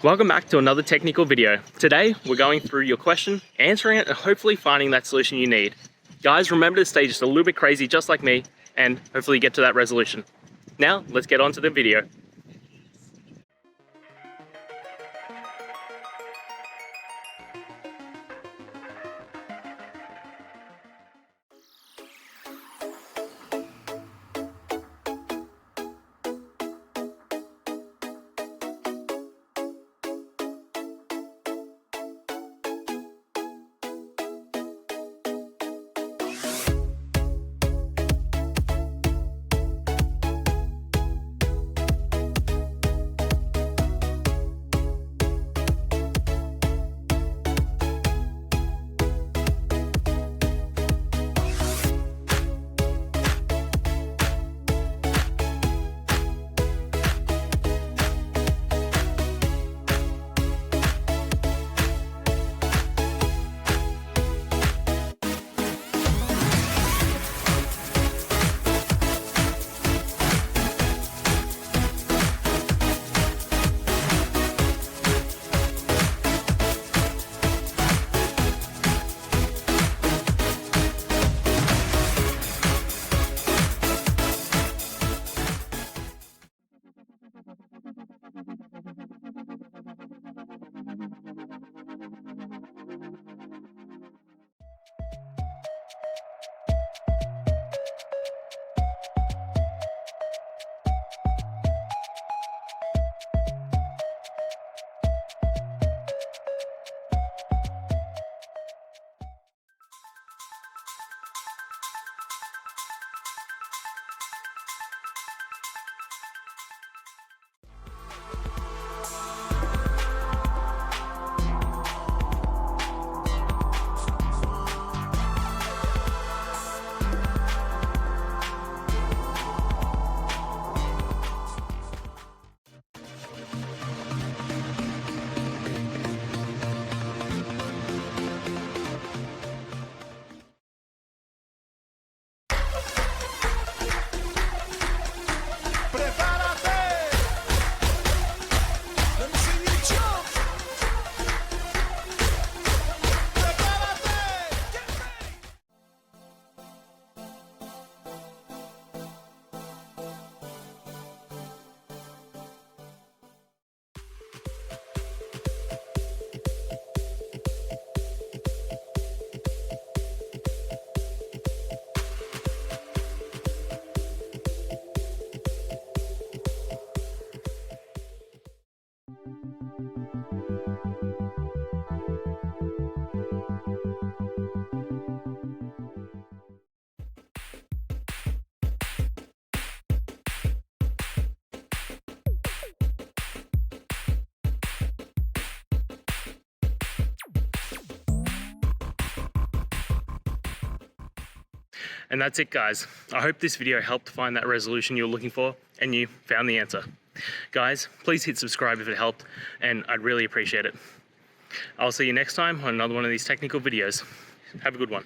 Welcome back to another technical video. Today, we're going through your question, answering it, and hopefully finding that solution you need. Guys, remember to stay just a little bit crazy, just like me, and hopefully get to that resolution. Now, let's get on to the video. And that's it, guys. I hope this video helped find that resolution you're looking for and you found the answer. Guys, please hit subscribe if it helped, and I'd really appreciate it. I'll see you next time on another one of these technical videos. Have a good one.